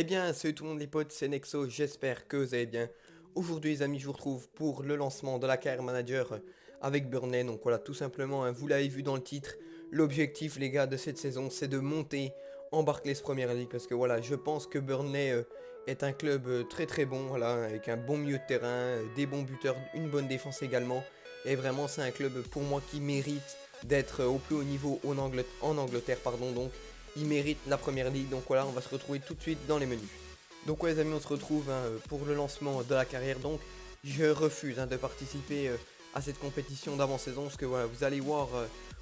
Eh bien, salut tout le monde les potes, c'est Nexo, j'espère que vous allez bien. Aujourd'hui les amis, je vous retrouve pour le lancement de la carrière manager avec Burnley. Donc voilà, tout simplement, hein, vous l'avez vu dans le titre, l'objectif les gars de cette saison, c'est de monter en Barclays Premier League. Parce que voilà, je pense que Burnley est un club très très bon, voilà, avec un bon milieu de terrain, des bons buteurs, une bonne défense également. Et vraiment, c'est un club pour moi qui mérite d'être au plus haut niveau en Angleterre, pardon, donc il mérite la première ligue. Donc voilà, on va se retrouver tout de suite dans les menus. Donc ouais les amis, on se retrouve hein, pour le lancement de la carrière. Donc je refuse hein, de participer à cette compétition d'avant-saison. Parce que voilà, vous allez voir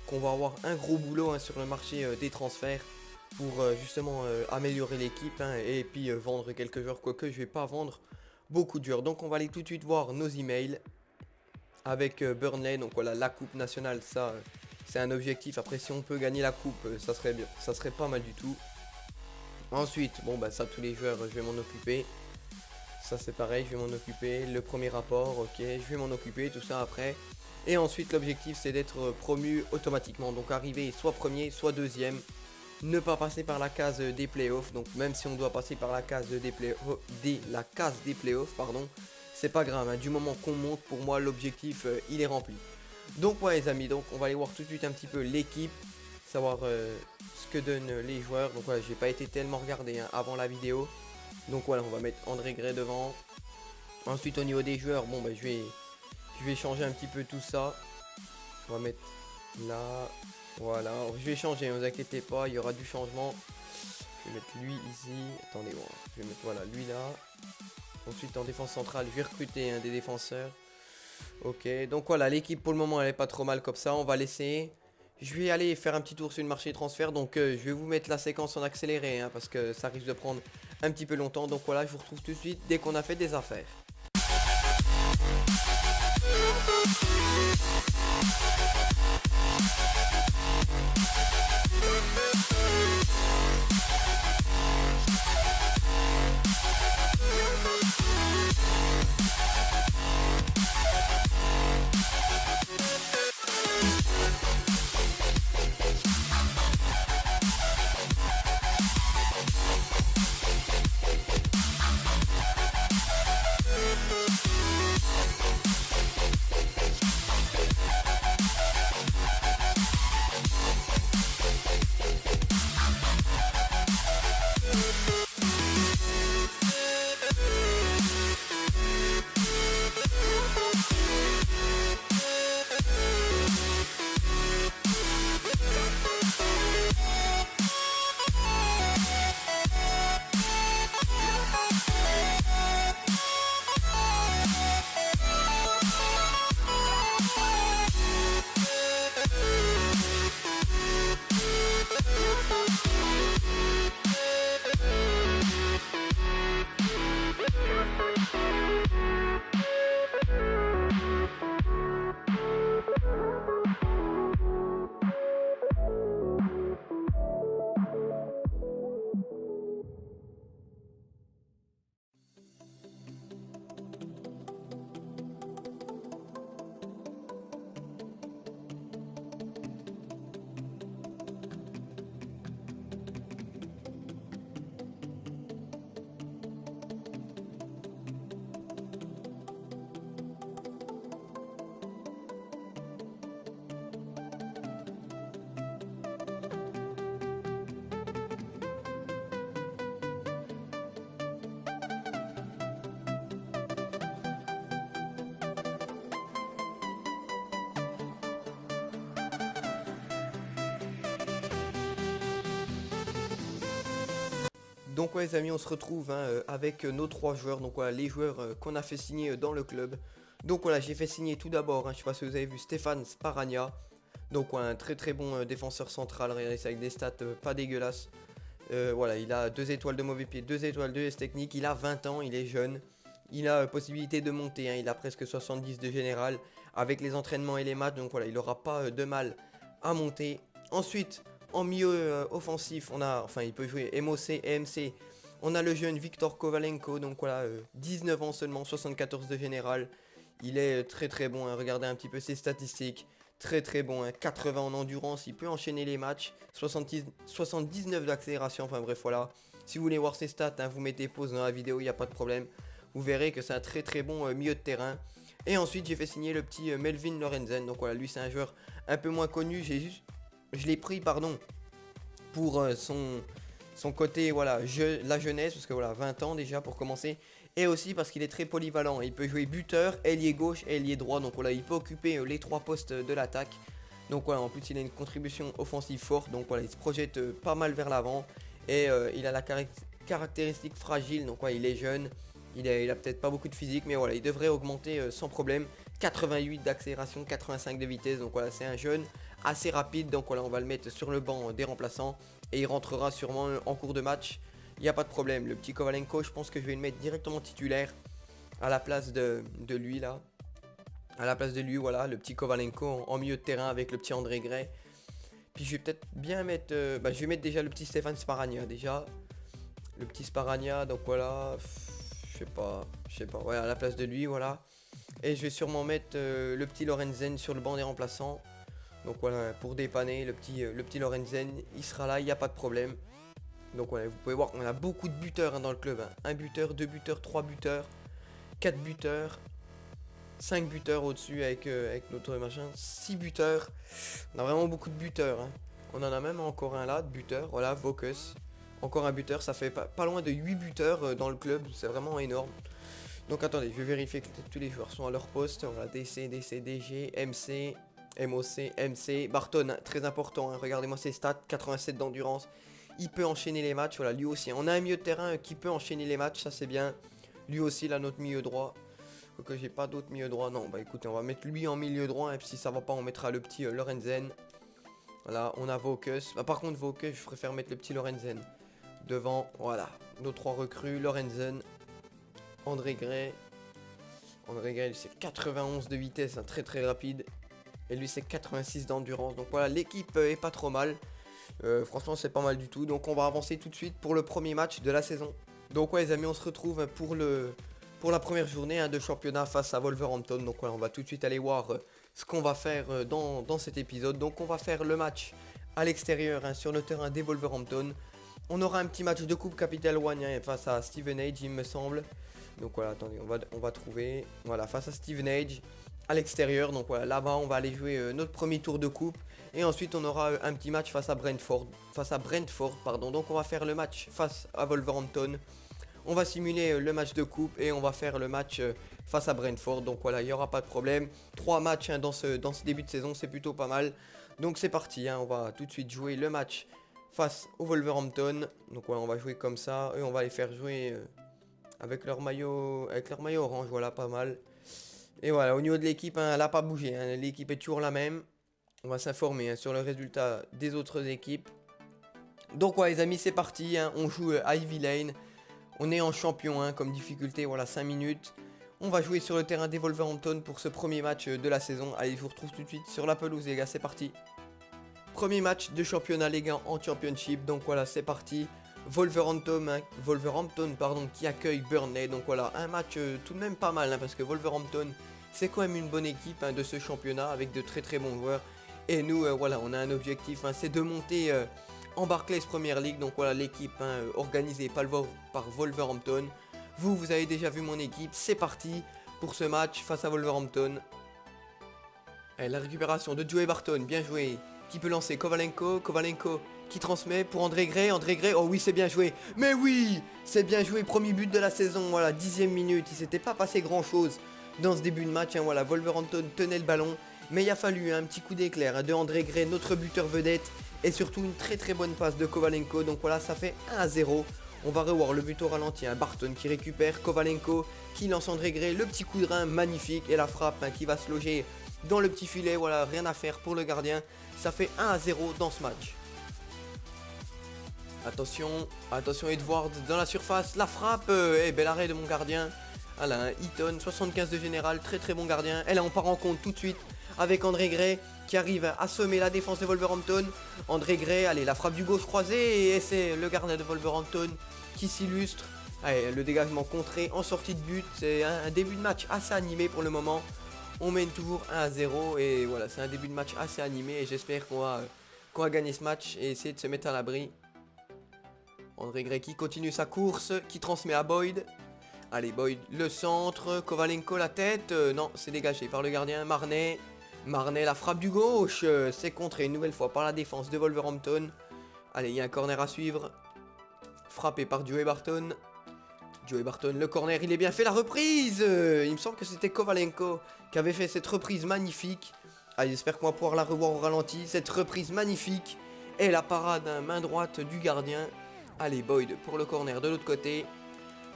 qu'on va avoir un gros boulot hein, sur le marché des transferts. Pour justement améliorer l'équipe hein, et puis vendre quelques joueurs. Quoique je vais pas vendre beaucoup de joueurs. Donc on va aller tout de suite voir nos emails avec Burnley. Donc voilà, la coupe nationale, ça c'est un objectif. Après si on peut gagner la coupe, ça serait bien, ça serait pas mal du tout. Ensuite, bon bah ça tous les joueurs, je vais m'en occuper. Ça c'est pareil, je vais m'en occuper. Le premier rapport, ok, je vais m'en occuper, tout ça après. Et ensuite l'objectif c'est d'être promu automatiquement. Donc arriver soit premier, soit deuxième. Ne pas passer par la case des playoffs. Donc même si on doit passer par la case des playoffs, pardon, c'est pas grave, hein. Du moment qu'on monte, pour moi l'objectif il est rempli. Donc ouais les amis, donc on va aller voir tout de suite un petit peu l'équipe, savoir ce que donnent les joueurs. Donc voilà, j'ai pas été tellement regardé hein, avant la vidéo. Donc voilà, on va mettre André Gray devant. Ensuite au niveau des joueurs, bon bah je vais changer un petit peu tout ça. On va mettre là. Voilà, je vais changer, ne vous inquiétez pas, il y aura du changement. Je vais mettre lui ici. Attendez, bon, je vais mettre voilà lui là. Ensuite en défense centrale, je vais recruter un des défenseurs. Ok, donc voilà, l'équipe pour le moment elle est pas trop mal comme ça. On va laisser. Je vais aller faire un petit tour sur le marché de transfert. Donc je vais vous mettre la séquence en accéléré hein, parce que ça risque de prendre un petit peu longtemps. Donc voilà, je vous retrouve tout de suite dès qu'on a fait des affaires. Donc ouais les amis, on se retrouve hein, avec nos trois joueurs. Donc voilà, les joueurs qu'on a fait signer dans le club. Donc voilà, j'ai fait signer tout d'abord, hein, je sais pas si vous avez vu, Stéphane Sparagna. Donc ouais, un très très bon défenseur central, regardez ça avec des stats pas dégueulasses. Voilà, il a 2 étoiles de mauvais pied, 2 étoiles de S technique, il a 20 ans, il est jeune. Il a possibilité de monter, hein, il a presque 70 de général avec les entraînements et les matchs. Donc voilà, il n'aura pas de mal à monter. Ensuite, en milieu offensif, on a, enfin il peut jouer MOC et MC. On a le jeune Victor Kovalenko, donc voilà, 19 ans seulement, 74 de général. Il est très très bon, hein. Regardez un petit peu ses statistiques. Très très bon, hein. 80 en endurance, il peut enchaîner les matchs. 79 d'accélération, enfin bref voilà. Si vous voulez voir ses stats, hein, vous mettez pause dans la vidéo, il n'y a pas de problème. Vous verrez que c'est un très très bon milieu de terrain. Et ensuite j'ai fait signer le petit Melvin Lorenzen. Donc voilà, lui c'est un joueur un peu moins connu. Je l'ai pris pour son côté, voilà, la jeunesse, parce que voilà, 20 ans déjà pour commencer. Et aussi parce qu'il est très polyvalent. Il peut jouer buteur, ailier gauche, ailier droit. Donc voilà, il peut occuper les 3 postes de l'attaque. Donc voilà, en plus il a une contribution offensive forte. Donc voilà, il se projette pas mal vers l'avant. Et il a la caractéristique fragile. Donc voilà, il est jeune. Il a peut-être pas beaucoup de physique, mais voilà, il devrait augmenter sans problème. 88 d'accélération, 85 de vitesse. Donc voilà, c'est un jeune assez rapide. Donc voilà, on va le mettre sur le banc des remplaçants. Et il rentrera sûrement en cours de match. Il n'y a pas de problème. Le petit Kovalenko, je pense que je vais le mettre directement titulaire à la place de lui là. À la place de lui, voilà, le petit Kovalenko en milieu de terrain avec le petit André Gray. Puis je vais peut-être bien mettre... je vais mettre déjà le petit Stéphane Sparagna déjà. Le petit Sparagna, donc voilà. Je sais pas. Ouais, à la place de lui, voilà. Et je vais sûrement mettre le petit Lorenzen sur le banc des remplaçants. Donc voilà, pour dépanner, le petit Lorenzen, il sera là, il n'y a pas de problème. Donc voilà, vous pouvez voir qu'on a beaucoup de buteurs hein, dans le club. Hein. 1 buteur, 2 buteurs, 3 buteurs, 4 buteurs, 5 buteurs au-dessus avec notre machin, 6 buteurs. On a vraiment beaucoup de buteurs. Hein. On en a même encore un là, de buteur. Voilà, Vocus. Encore un buteur, ça fait pas loin de 8 buteurs dans le club. C'est vraiment énorme. Donc attendez, je vais vérifier que tous les joueurs sont à leur poste. Voilà, DC, DG, MC, MOC, MC. Barton, très important. Hein. Regardez-moi ses stats, 87 d'endurance. Il peut enchaîner les matchs, voilà, lui aussi. On a un milieu de terrain qui peut enchaîner les matchs, ça c'est bien. Lui aussi, là, notre milieu droit. Que j'ai pas d'autre milieu droit. Non, bah écoutez, on va mettre lui en milieu droit. Et puis si ça va pas, on mettra le petit Lorenzen. Voilà, on a Vocus. Bah, par contre, Vocus, je préfère mettre le petit Lorenzen. Devant, voilà. Nos 3 recrues, Lorenzen, André Gray. André Gray, c'est 91 de vitesse, hein, très très rapide. Et lui, c'est 86 d'endurance. Donc voilà, l'équipe est pas trop mal. Franchement c'est pas mal du tout. Donc on va avancer tout de suite pour le premier match de la saison. Donc ouais les amis, on se retrouve pour la première journée hein, de championnat face à Wolverhampton. Donc voilà, on va tout de suite aller voir ce qu'on va faire dans cet épisode. Donc on va faire le match à l'extérieur hein, sur le terrain des Wolverhampton. On aura un petit match de coupe Capital One hein, face à Stevenage il me semble. Donc voilà, attendez, on va trouver. Voilà, face à Stevenage à l'extérieur. Donc voilà, là-bas on va aller jouer notre premier tour de coupe. Et ensuite on aura un petit match face à Brentford. Pardon. Donc on va faire le match face à Wolverhampton. On va simuler le match de coupe et on va faire le match face à Brentford. Donc voilà, il n'y aura pas de problème. 3 matchs hein, dans ce début de saison, c'est plutôt pas mal. Donc c'est parti, hein, on va tout de suite jouer le match face au Wolverhampton. Donc voilà, on va jouer comme ça. Et on va les faire jouer avec leur maillot orange, voilà, pas mal. Et voilà, au niveau de l'équipe, hein, elle n'a pas bougé. Hein, l'équipe est toujours la même. On va s'informer hein, sur le résultat des autres équipes. Donc ouais les amis, c'est parti, hein, on joue Ivy Lane. On est en champion hein, comme difficulté, voilà 5 minutes. On va jouer sur le terrain des Wolverhampton pour ce premier match de la saison. Allez, je vous retrouve tout de suite sur la pelouse les gars, c'est parti. Premier match de championnat les gars en championship, donc voilà c'est parti. Wolverhampton qui accueille Burnley. Donc voilà, un match tout de même pas mal hein, parce que Wolverhampton c'est quand même une bonne équipe hein, de ce championnat avec de très très bons joueurs. Et nous voilà, on a un objectif hein, c'est de monter en Barclays Premier League. Donc voilà l'équipe hein, organisée par Wolverhampton. Vous avez déjà vu mon équipe, c'est parti pour ce match face à Wolverhampton. Et la récupération de Joey Barton, bien joué. Qui peut lancer Kovalenko qui transmet pour André Gray, oh oui c'est bien joué, mais oui c'est bien joué, premier but de la saison, voilà 10e minute, il s'était pas passé grand chose dans ce début de match, hein, voilà Wolverhampton tenait le ballon, mais il a fallu un petit coup d'éclair hein, de André Gray, notre buteur vedette, et surtout une très très bonne passe de Kovalenko, donc voilà ça fait 1-0, on va revoir le but au ralenti, hein, Barton qui récupère, Kovalenko qui lance André Gray, le petit coup de rein magnifique, et la frappe hein, qui va se loger dans le petit filet, voilà rien à faire pour le gardien, ça fait 1-0 dans ce match. Attention Edward dans la surface, la frappe, bel arrêt de mon gardien. Voilà, un Eaton, 75 de général, très très bon gardien. Et là on part en compte tout de suite avec André Gray qui arrive à semer la défense de Wolverhampton. André Gray, allez la frappe du gauche croisé et c'est le gardien de Wolverhampton qui s'illustre. Allez, le dégagement contré en sortie de but, c'est un début de match assez animé pour le moment. On mène toujours 1-0 et voilà, c'est un début de match assez animé et j'espère qu'on va gagner ce match et essayer de se mettre à l'abri. André Gray qui continue sa course, qui transmet à Boyd. Allez, Boyd, le centre, Kovalenko la tête, non, c'est dégagé par le gardien, Marnay. Marnay, la frappe du gauche, c'est contré une nouvelle fois par la défense de Wolverhampton. Allez, il y a un corner à suivre. Frappé par Joey Barton. Joey Barton, le corner, il est bien fait, la reprise. Il me semble que c'était Kovalenko qui avait fait cette reprise magnifique. Allez, j'espère qu'on va pouvoir la revoir au ralenti, cette reprise magnifique. Et la parade, hein, main droite du gardien. Allez, Boyd pour le corner de l'autre côté.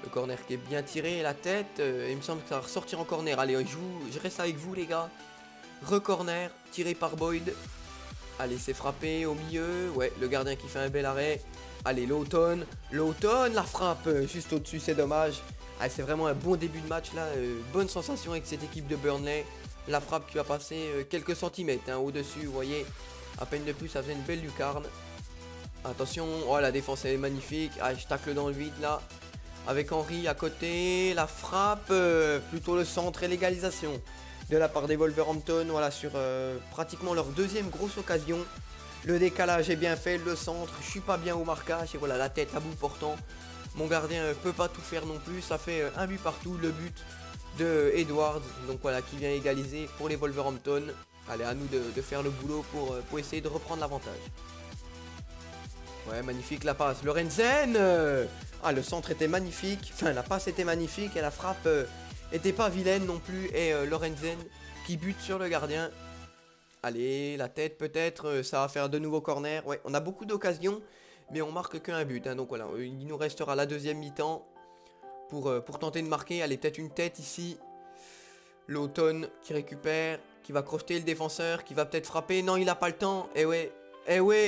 Le corner qui est bien tiré, la tête, il me semble que ça va ressortir en corner. Allez, je reste avec vous les gars. Re-corner, tiré par Boyd. Allez, c'est frappé au milieu. Ouais, le gardien qui fait un bel arrêt. Allez, Lawton, la frappe juste au-dessus, c'est dommage. Allez, c'est vraiment un bon début de match là. Bonne sensation avec cette équipe de Burnley. La frappe qui va passer quelques centimètres hein, au-dessus, vous voyez. À peine de plus, ça faisait une belle lucarne. Attention, oh la défense elle est magnifique. Ah, je tacle dans le vide là. Avec Henry à côté, la frappe, plutôt le centre et l'égalisation de la part des Wolverhampton, voilà, sur pratiquement leur deuxième grosse occasion. Le décalage est bien fait, le centre, je suis pas bien au marquage, et voilà, la tête à bout portant. Mon gardien peut pas tout faire non plus, ça fait un but partout, le but de Edwards, donc voilà, qui vient égaliser pour les Wolverhampton. Allez, à nous de faire le boulot pour essayer de reprendre l'avantage. Ouais, magnifique la passe. Lorenzen ah, le centre était magnifique. Enfin, la passe était magnifique et la frappe était pas vilaine non plus. Et Lorenzen qui bute sur le gardien. Allez, la tête peut-être. Ça va faire de nouveaux corners. Ouais, on a beaucoup d'occasions, mais on marque qu'un but. Hein, donc voilà, il nous restera la deuxième mi-temps pour tenter de marquer. Allez, peut-être une tête ici. Lawton qui récupère, qui va crocheter le défenseur, qui va peut-être frapper. Non, il n'a pas le temps. Et ouais,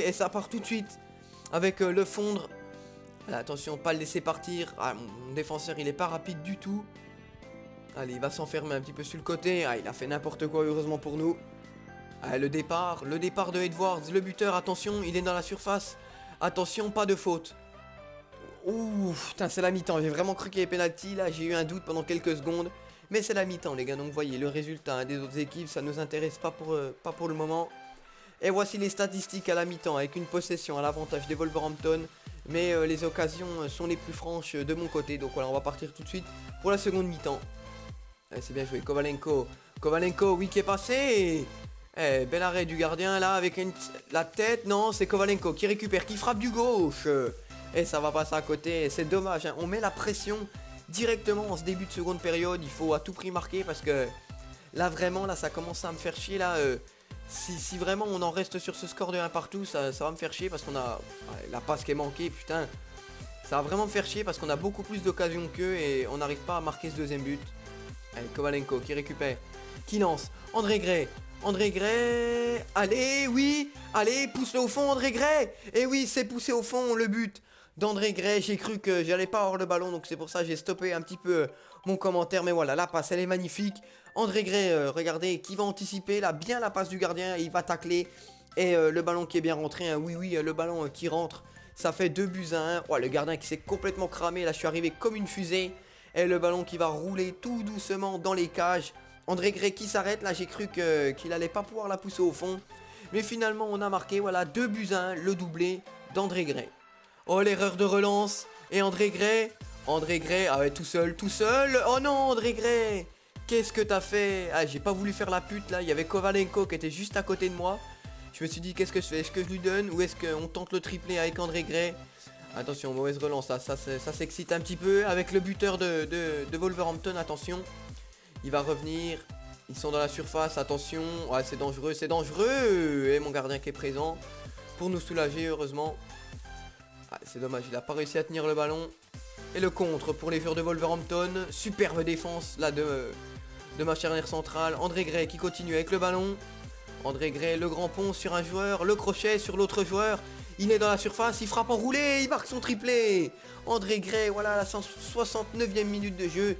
et ça part tout de suite. Avec le fondre. Allez, attention, pas le laisser partir. Ah, mon défenseur, il est pas rapide du tout. Allez, il va s'enfermer un petit peu sur le côté. Ah, il a fait n'importe quoi, heureusement pour nous. Ah, le départ de Edwards, le buteur, attention, il est dans la surface. Attention, pas de faute. Ouh, putain, c'est la mi-temps. J'ai vraiment cru qu'il y avait pénalty. Là, j'ai eu un doute pendant quelques secondes. Mais c'est la mi-temps, les gars. Donc, vous voyez, le résultat hein, des autres équipes, ça nous intéresse pas pour le moment. Et voici les statistiques à la mi-temps avec une possession à l'avantage des Wolverhampton. Mais les occasions sont les plus franches de mon côté. Donc voilà, on va partir tout de suite pour la seconde mi-temps. C'est bien joué, Kovalenko. Kovalenko, oui, qui est passé. Bel arrêt du gardien là avec la tête. Non, c'est Kovalenko qui récupère, qui frappe du gauche. Et ça va passer à côté. C'est dommage, hein. On met la pression directement en ce début de seconde période. Il faut à tout prix marquer parce que là, vraiment, là, ça commence à me faire chier là. Si vraiment on en reste sur ce score de 1 partout, ça va me faire chier parce qu'on a la passe qui est manquée, putain. Ça va vraiment me faire chier parce qu'on a beaucoup plus d'occasions qu'eux et on n'arrive pas à marquer ce deuxième but. Allez, Kovalenko qui récupère, qui lance, André Gray. André Gray, allez, oui, allez, pousse-le au fond, André Gray. Et oui, c'est poussé au fond le but d'André Gray. J'ai cru que j'allais pas avoir le ballon, donc c'est pour ça que j'ai stoppé un petit peu mon commentaire. Mais voilà, la passe, elle est magnifique. André Gray, regardez, qui va anticiper là, bien la passe du gardien, il va tacler. Et le ballon qui est bien rentré, hein, oui, le ballon qui rentre. Ça fait 2 buts à 1. Oh, le gardien qui s'est complètement cramé, là je suis arrivé comme une fusée. Et le ballon qui va rouler tout doucement dans les cages. André Gray qui s'arrête, là j'ai cru qu'il allait pas pouvoir la pousser au fond. Mais finalement on a marqué, voilà, 2 buts à 1, le doublé d'André Gray. Oh, l'erreur de relance. Et André Gray, ah ouais, tout seul. Oh non, André Gray, qu'est-ce que t'as fait? Ah, j'ai pas voulu faire la pute là, il y avait Kovalenko qui était juste à côté de moi. Je me suis dit, qu'est-ce que je fais? Est-ce que je lui donne ou est-ce qu'on tente le triplé avec André Gray? Attention, mauvaise relance, ça s'excite un petit peu avec le buteur de Wolverhampton, attention. Il va revenir, ils sont dans la surface, attention. Ouais, c'est dangereux. Et mon gardien qui est présent pour nous soulager, heureusement. Ah, c'est dommage, il n'a pas réussi à tenir le ballon. Et le contre pour les joueurs de Wolverhampton. Superbe défense là de ma charnière centrale. André Gray qui continue avec le ballon. André Gray, le grand pont sur un joueur, le crochet sur l'autre joueur. Il est dans la surface, il frappe enroulé, il marque son triplé. André Gray, voilà, la 69e minute de jeu.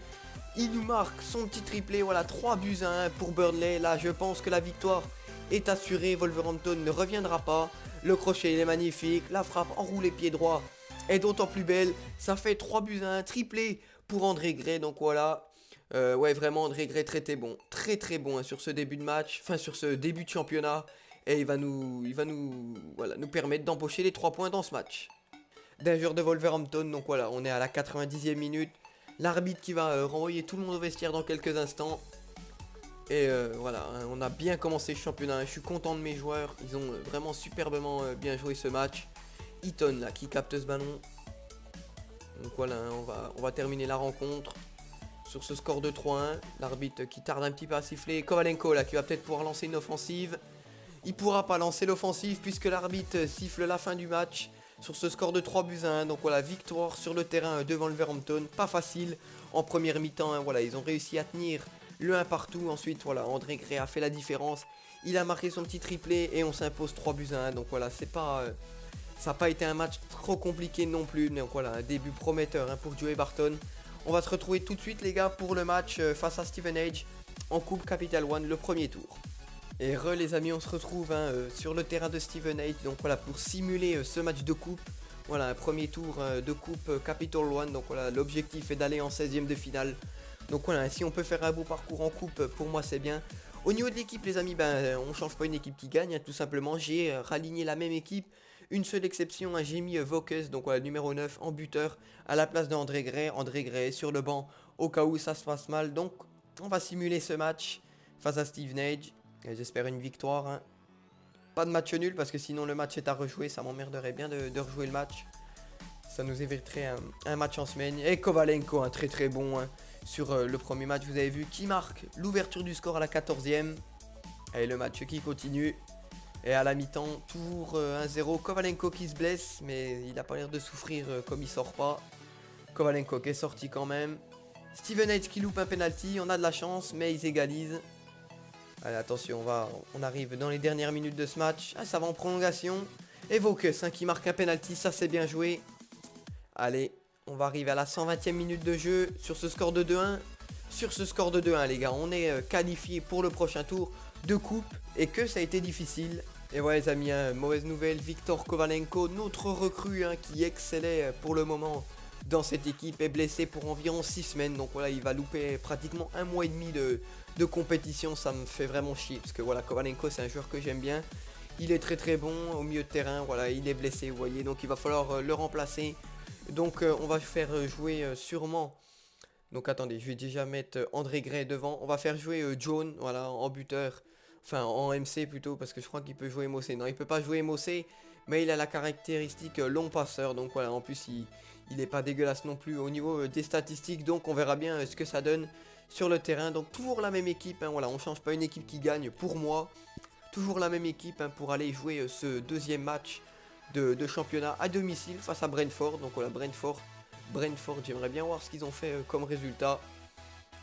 Il nous marque son petit triplé, voilà, 3 buts à 1 pour Burnley. Là, je pense que la victoire est assurée. Wolverhampton ne reviendra pas. Le crochet, il est magnifique. La frappe enroulée pied droit est d'autant plus belle. Ça fait 3 buts à 1, triplé pour André Gray. Donc voilà, ouais, vraiment, André Gray très bon. Très bon hein, sur ce début de match, enfin sur ce début de championnat. Et il va nous permettre d'empocher les 3 points dans ce match. d'un joueur de Wolverhampton. Donc voilà, on est à la 90e minute. L'arbitre qui va renvoyer tout le monde au vestiaire dans quelques instants. Et voilà, hein, on a bien commencé le championnat. Je suis content de mes joueurs. Ils ont vraiment superbement bien joué ce match. Eaton là qui capte ce ballon. Donc voilà, hein, on va terminer la rencontre sur ce score de 3-1. L'arbitre qui tarde un petit peu à siffler. Kovalenko là qui va peut-être pouvoir lancer une offensive. Il pourra pas lancer l'offensive puisque l'arbitre siffle la fin du match sur ce score de 3-1. Donc voilà, victoire sur le terrain devant le Wolverhampton. Pas facile en première mi-temps. Hein, voilà, ils ont réussi à tenir le 1 partout. Ensuite, voilà, André Gray a fait la différence. Il a marqué son petit triplé et on s'impose 3-1. Donc voilà, c'est pas... ça n'a pas été un match trop compliqué non plus. Donc voilà, un début prometteur hein, pour Joey Barton. On va se retrouver tout de suite les gars pour le match face à Stevenage en Coupe Capital One, le premier tour. Et les amis, on se retrouve hein, sur le terrain de Stevenage. Donc voilà, pour simuler ce match de coupe. Voilà, un premier tour de coupe Capital One. Donc voilà, l'objectif est d'aller en 16e de finale. Donc voilà, si on peut faire un beau parcours en coupe, pour moi c'est bien. Au niveau de l'équipe les amis, ben, on change pas une équipe qui gagne, hein, tout simplement. J'ai raligné la même équipe. Une seule exception, hein, j'ai mis Vokes, donc voilà, numéro 9 en buteur, à la place d'André Gray. André Gray sur le banc, au cas où ça se passe mal. Donc on va simuler ce match face à Stevenage. J'espère une victoire. Hein. Pas de match nul, parce que sinon le match est à rejouer. Ça m'emmerderait bien de rejouer le match. Ça nous éviterait un match en semaine. Et Kovalenko, un très très bon hein, sur le premier match, vous avez vu, qui marque l'ouverture du score à la 14e. Et le match qui continue. Et à la mi-temps, toujours 1-0. Kovalenko qui se blesse, mais il n'a pas l'air de souffrir comme il sort pas. Kovalenko qui est sorti quand même. Stevenage qui loupe un penalty, on a de la chance, mais ils égalisent. Allez, attention, on arrive dans les dernières minutes de ce match. Ah, ça va en prolongation. Et Vokes hein, qui marque un penalty, ça c'est bien joué. Allez, on va arriver à la 120e minute de jeu sur ce score de 2-1. Sur ce score de 2-1 les gars, on est qualifié pour le prochain tour de coupe. Et que ça a été difficile. Et ouais les amis, hein, mauvaise nouvelle, Victor Kovalenko, notre recrue hein, qui excellait pour le moment dans cette équipe, est blessé pour environ 6 semaines. Donc voilà, il va louper pratiquement un mois et demi de compétition. Ça me fait vraiment chier parce que voilà, Kovalenko c'est un joueur que j'aime bien. Il est très très bon au milieu de terrain, voilà, il est blessé vous voyez. Donc il va falloir le remplacer. Donc on va faire jouer sûrement... Donc attendez, je vais déjà mettre André Gray devant. On va faire jouer John, voilà, en buteur. Enfin, en MC plutôt, parce que je crois qu'il peut jouer MOC. Non, il peut pas jouer MOC, mais il a la caractéristique long passeur. Donc voilà, en plus, il est pas dégueulasse non plus au niveau des statistiques. Donc on verra bien ce que ça donne sur le terrain. Donc toujours la même équipe, hein, voilà, on change pas une équipe qui gagne pour moi. Toujours la même équipe hein, pour aller jouer ce deuxième match de championnat à domicile face à Brentford. Donc voilà, Brentford, j'aimerais bien voir ce qu'ils ont fait comme résultat.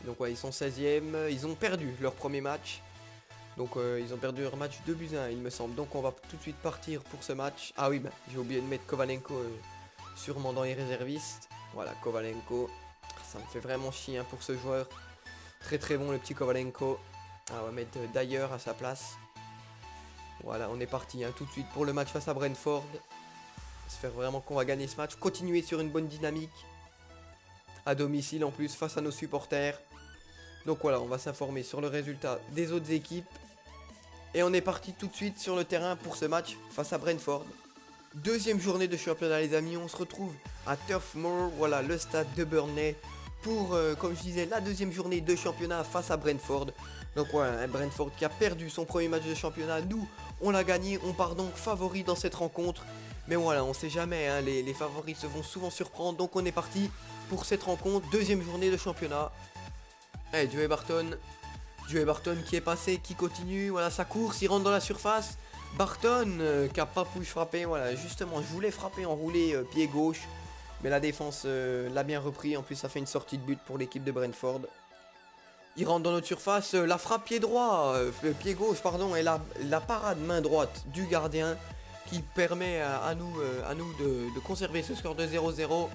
Donc ouais, ils sont 16e, ils ont perdu leur premier match. Donc ils ont perdu leur match 2-1 il me semble. Donc on va tout de suite partir pour ce match. Ah oui, bah, j'ai oublié de mettre Kovalenko sûrement dans les réservistes. Voilà, Kovalenko. Ça me fait vraiment chier hein, pour ce joueur. Très très bon le petit Kovalenko. Ah, on va mettre Dyer à sa place. Voilà, on est parti hein, tout de suite pour le match face à Brentford. J'espère vraiment qu'on va gagner ce match. Continuer sur une bonne dynamique. À domicile en plus face à nos supporters. Donc voilà, on va s'informer sur le résultat des autres équipes. Et on est parti tout de suite sur le terrain pour ce match face à Brentford. Deuxième journée de championnat les amis, on se retrouve à Turf Moor, voilà le stade de Burnley. Pour, comme je disais, la deuxième journée de championnat face à Brentford. Donc voilà, un Brentford qui a perdu son premier match de championnat. Nous, on l'a gagné, on part donc favori dans cette rencontre. Mais voilà, on sait jamais, hein, les favoris se vont souvent surprendre. Donc on est parti pour cette rencontre, deuxième journée de championnat. Allez, Joey Barton qui est passé, qui continue, voilà sa course, il rentre dans la surface. Barton qui a pas pu frapper, voilà justement je voulais frapper enroulé pied gauche. Mais la défense l'a bien repris, en plus ça fait une sortie de but pour l'équipe de Brentford. Il rentre dans notre surface, la frappe pied droit, pied gauche pardon, et la parade main droite du gardien qui permet à nous de conserver ce score de 0-0.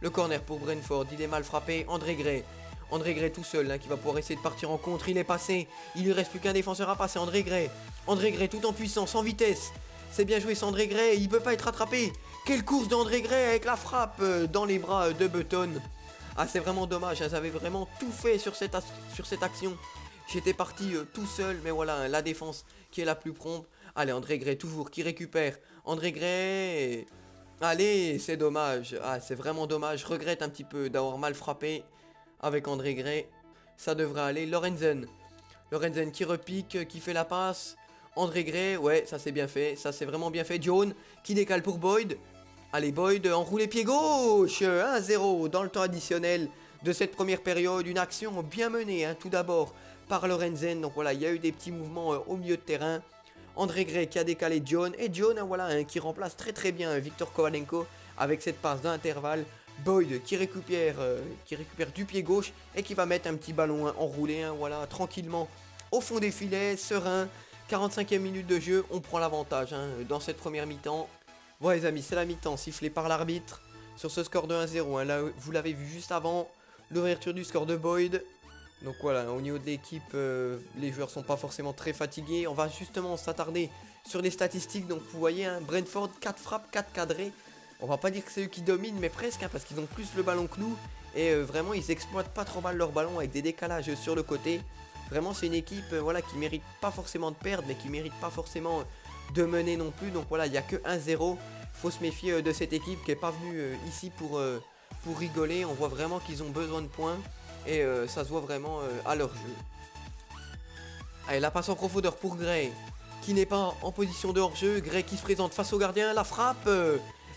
Le corner pour Brentford, il est mal frappé, André Gray tout seul hein, qui va pouvoir essayer de partir en contre, il est passé, il lui reste plus qu'un défenseur à passer, André Gray tout en puissance, en vitesse, c'est bien joué c'est André Gray, il peut pas être rattrapé, quelle course d'André Gray avec la frappe dans les bras de Button. Ah c'est vraiment dommage, hein, j'avais vraiment tout fait sur cette action, j'étais parti tout seul, mais voilà hein, la défense qui est la plus prompte. Allez André Gray toujours qui récupère, André Gray Allez, c'est dommage. Ah, c'est vraiment dommage. Je regrette un petit peu d'avoir mal frappé avec André Gray. Ça devrait aller. Lorenzen. Lorenzen qui repique, qui fait la passe. André Gray, ouais, ça c'est bien fait. Ça c'est vraiment bien fait. Jones qui décale pour Boyd. Allez, Boyd enroulé pied gauche. 1-0 dans le temps additionnel de cette première période. Une action bien menée, hein, tout d'abord par Lorenzen. Donc voilà, il y a eu des petits mouvements au milieu de terrain. André Gray qui a décalé John. Et John, hein, voilà, hein, qui remplace très très bien Victor Kovalenko avec cette passe d'intervalle. Boyd qui récupère du pied gauche et qui va mettre un petit ballon, hein, enroulé, hein, voilà, tranquillement au fond des filets, serein. 45e minute de jeu, on prend l'avantage, hein, dans cette première mi-temps. Bon les amis, c'est la mi-temps sifflée par l'arbitre sur ce score de 1-0. Hein, là, vous l'avez vu juste avant, l'ouverture du score de Boyd. Donc voilà, au niveau de l'équipe, les joueurs sont pas forcément très fatigués. On va justement s'attarder sur les statistiques. Donc vous voyez, hein, Brentford, 4 frappes, 4 cadrés. On va pas dire que c'est eux qui dominent, mais presque, hein, parce qu'ils ont plus le ballon que nous. Et vraiment, ils exploitent pas trop mal leur ballon avec des décalages sur le côté. Vraiment, c'est une équipe voilà, qui mérite pas forcément de perdre, mais qui mérite pas forcément de mener non plus. Donc voilà, il n'y a que 1-0. Faut se méfier de cette équipe qui est pas venue ici pour rigoler. On voit vraiment qu'ils ont besoin de points. Et ça se voit vraiment à leur jeu. Allez, la passe en profondeur pour Gray, qui n'est pas en position de hors-jeu. Gray qui se présente face au gardien. La frappe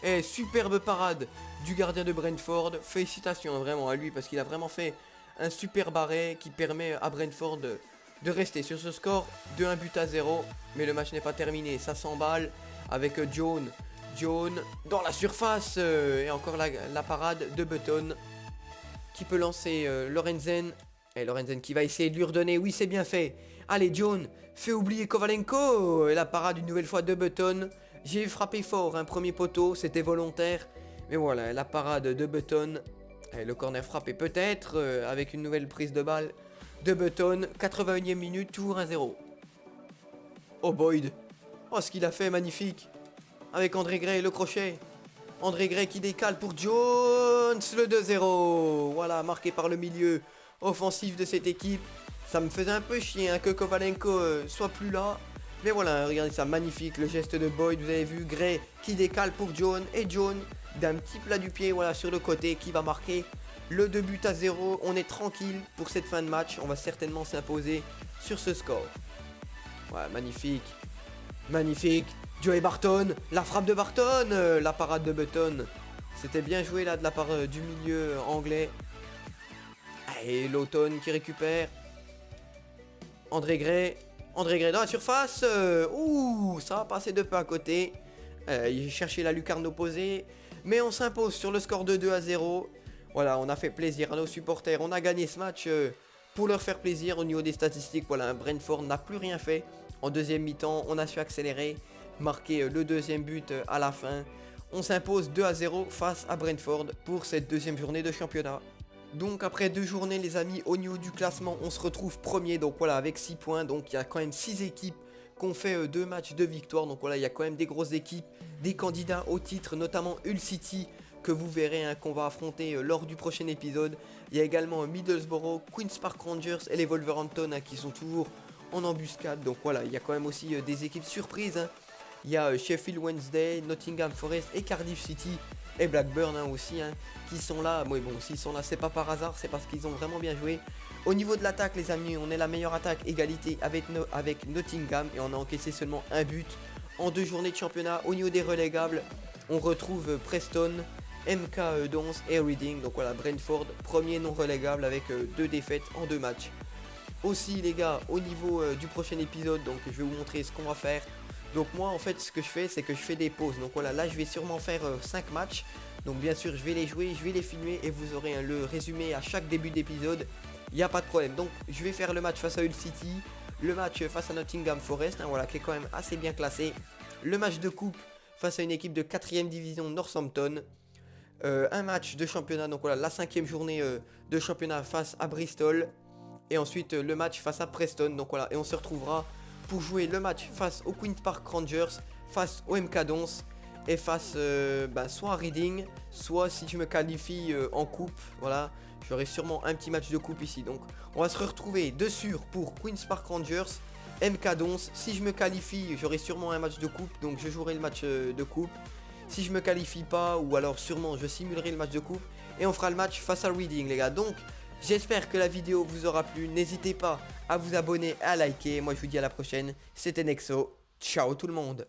et superbe parade du gardien de Brentford. Félicitations vraiment à lui parce qu'il a vraiment fait un super arrêt qui permet à Brentford de rester sur ce score de 1-0. Mais le match n'est pas terminé. Ça s'emballe avec Jones. Jones dans la surface. Et encore la parade de Button qui peut lancer Lorenzen. Et Lorenzen qui va essayer de lui redonner. Oui, c'est bien fait. Allez, Jones fait oublier Kovalenko. Et la parade une nouvelle fois de Button. J'ai frappé fort un premier poteau. C'était volontaire. Mais voilà, la parade de Button. Et le corner frappé peut-être. Avec une nouvelle prise de balle de Button. 81e minute, toujours 1-0. Oh, Boyd. Oh, ce qu'il a fait, magnifique. Avec André Gray, le crochet. André Gray qui décale pour Jones, le 2-0. Voilà, marqué par le milieu offensif de cette équipe. Ça me faisait un peu chier, hein, que Kovalenko soit plus là. Mais voilà, regardez ça, magnifique. Le geste de Boyd, vous avez vu, Gray qui décale pour Jones. Et Jones, d'un petit plat du pied, voilà, sur le côté, qui va marquer le 2-0. On est tranquille pour cette fin de match. On va certainement s'imposer sur ce score. Voilà, magnifique. Magnifique. Joey Barton, la frappe de Barton, la parade de Button. C'était bien joué là de la part du milieu anglais. Et Lawton qui récupère. André Gray. André Gray dans la surface. Ouh, ça a passé de peu à côté. Il cherchait la lucarne opposée. Mais on s'impose sur le score de 2-0. Voilà, on a fait plaisir à nos supporters. On a gagné ce match pour leur faire plaisir au niveau des statistiques. Voilà, Brentford n'a plus rien fait. En deuxième mi-temps, on a su accélérer. Marquer le deuxième but à la fin. On s'impose 2-0 face à Brentford pour cette deuxième journée de championnat. Donc après 2 journées les amis, au niveau du classement, on se retrouve premier. Donc voilà, avec 6 points. Donc il y a quand même 6 équipes qui ont fait 2 matchs de victoire. Donc voilà, il y a quand même des grosses équipes, des candidats au titre, notamment Hull City, que vous verrez, hein, qu'on va affronter lors du prochain épisode. Il y a également Middlesbrough, Queen's Park Rangers et les Wolverhampton, hein, qui sont toujours en embuscade. Donc voilà, il y a quand même aussi des équipes surprises, hein. Il y a Sheffield Wednesday, Nottingham Forest et Cardiff City et Blackburn, hein, aussi, hein, qui sont là. Mais bon, s'ils sont là, c'est pas par hasard, c'est parce qu'ils ont vraiment bien joué. Au niveau de l'attaque, les amis, on est la meilleure attaque, égalité avec Nottingham et on a encaissé seulement un but en 2 journées de championnat. Au niveau des relégables, on retrouve Preston, MK Dons et Reading. Donc voilà, Brentford, premier non relégable avec 2 défaites en 2 matchs. Aussi les gars, au niveau du prochain épisode, donc je vais vous montrer ce qu'on va faire. Donc moi en fait ce que je fais c'est que je fais des pauses. Donc voilà, là je vais sûrement faire 5 matchs. Donc bien sûr je vais les jouer, je vais les filmer et vous aurez le résumé à chaque début d'épisode. Il n'y a pas de problème. Donc je vais faire le match face à Hull City, le match face à Nottingham Forest, hein, voilà, qui est quand même assez bien classé. Le match de coupe face à une équipe de 4ème division Northampton. Un match de championnat, donc voilà, la 5ème journée de championnat face à Bristol. Et ensuite le match face à Preston. Donc voilà, et on se retrouvera pour jouer le match face au Queen's Park Rangers, face au MK Dons et face soit à Reading, soit si je me qualifie en coupe, voilà, j'aurai sûrement un petit match de coupe ici. Donc on va se retrouver de sûr pour Queen's Park Rangers, MK Dons. Si je me qualifie, j'aurai sûrement un match de coupe, donc je jouerai le match de coupe. Si je me qualifie pas, ou alors sûrement je simulerai le match de coupe et on fera le match face à Reading les gars. Donc j'espère que la vidéo vous aura plu. N'hésitez pas à vous abonner, à liker. Moi je vous dis à la prochaine. C'était Nexo. Ciao tout le monde.